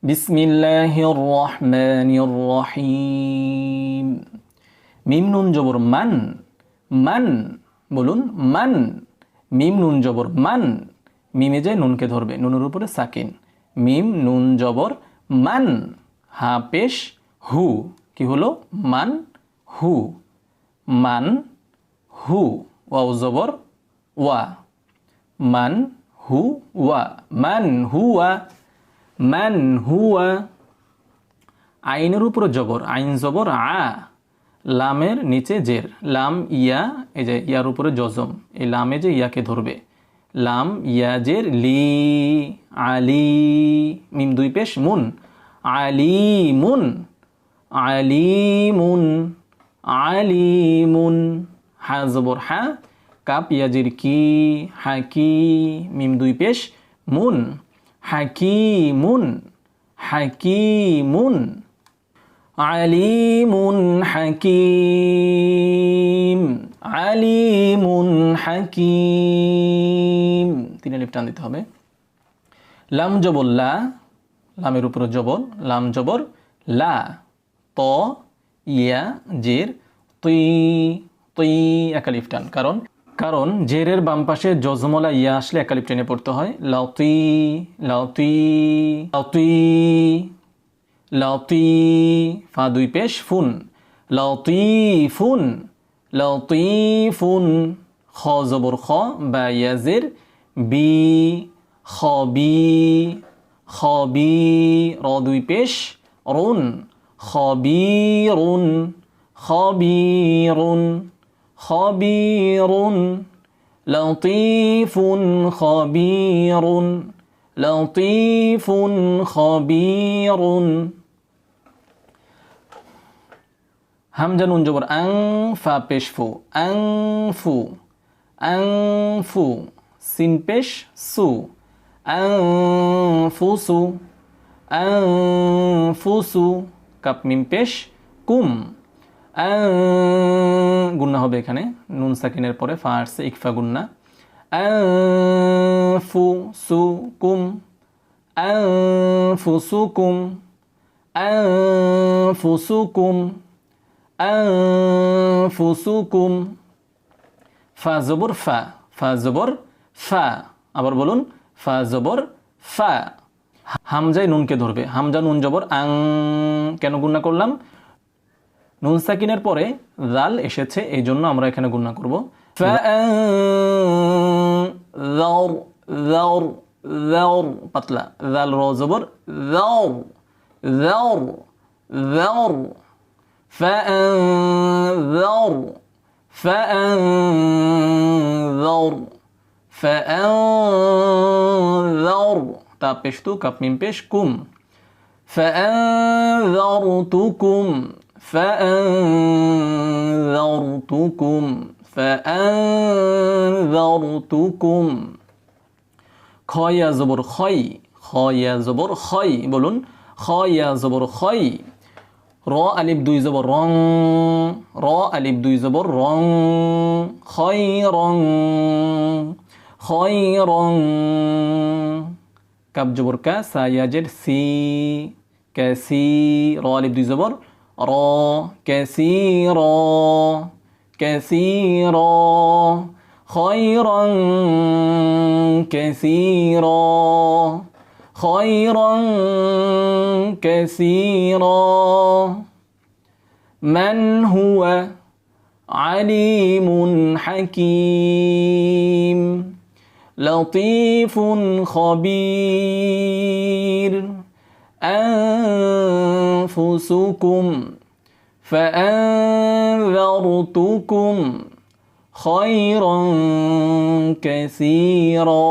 বিসমিল্লাহির রহমানির রহিম। মিম নুন জবর মান, মান বলুন মান। মিম নুন জবর মান, মিমে যে নুনকে ধরবে, নুনের উপরে সাকিন। মিম নুন জবর মান, হা পেশ হু, কি হলো মান হু, মান হু। ওয়াও জবর ওয়া, মান হু ওয়া, মান হুয়া, মান হুয়া। আইনের উপরে জবর, আইন জবর আ, লামের নিচে জের, লাম ইয়া, এই যে ইয়ার উপরে জজম, এই লামে যে ইয়াকে ধরবে, লাম ইয়া জের লি, আলি। মিম দুই পেশ মুন, আলিমুন, আলিমুন, আলিমুন। হা জবর হা, কাপ ইয়াজির কি, হাকি। মিম দুই পেশ মুন, হাকিমুন, হাকিমুন। আলিমুন হাকিম, আলিমুন হাকিম। তিন আলিফ টান দিতে হবে। লাম জবর লা, লামের উপরে জবর, লাম জবর লা। ত ইয়া জের তুই, তুই এক আলিফ টান। কারণ জেরের বাম পাশে জজমলা ইয়া আসলে এক আলিফ টেনে পড়তে হয়। লাউতি, লাউতি, লাউতি, লাউতি। ফা দুই পেশ ফুন, লাউতিফুন, লাউতিফুন। খ জবর খ, বা ইয়াজের বি, খবি, খবি। র দুই পেশ রুন, খবিরুন, খবিরুন, খবিরুন। লতিফুন খবিরুন, লতিফুন খবিরুন। হামজা নুন জবর আং, ফা পেশ ফু, আং ফু, আং ফু। সিন পেশ সু, আং ফুসু, আং ফুসু। কাপ মিম পেশ কুম, গুন্না হবে এখানে, নুন সাকিনের পরে ফা আসছে, ইকফা গুন্না। আনফুসুকুম, আনফুসুকুম, আনফুসুকুম, আনফুসুকুম। ফা জবর ফা, ফা জবর ফা। আবার বলুন, ফা জবর ফা। হামজায় নুনকে ধরবে, হামজা নুন জবর আং। কেন গুন্না করলাম? নুন সাকিনের পরে জাল এসেছে, এই জন্য আমরা এখানে গুন্না করব। পাতলা জাল, র জবর যাও, যাও, যাও। فأنذر، فأنذر، فأنذر। تا পেশ তু, কাপ মিম পেশ কুম। فأنذرتكم، فأنذرتكم، فأنذرتكم। খয়া জবর খই, খয়া জবর খই। বলুন, খয়া জবর খই। র আলিফ দুই জবর রং, র আলিফ দুই জবর রং। খই রং, খই রং। কাব জবর কা, সা ইয়াজের সি, ক্যাসি। র আলিফ দুই জবর র, ক্যাসি র, ক্যাসি র। খয়রং ক্যাসির, খয়রং ক্যাসির। মান হুয়া আলিমুন হাকিম, লতিফুন খবীর। أنفسكم فأنذرتكم خيرا كثيرا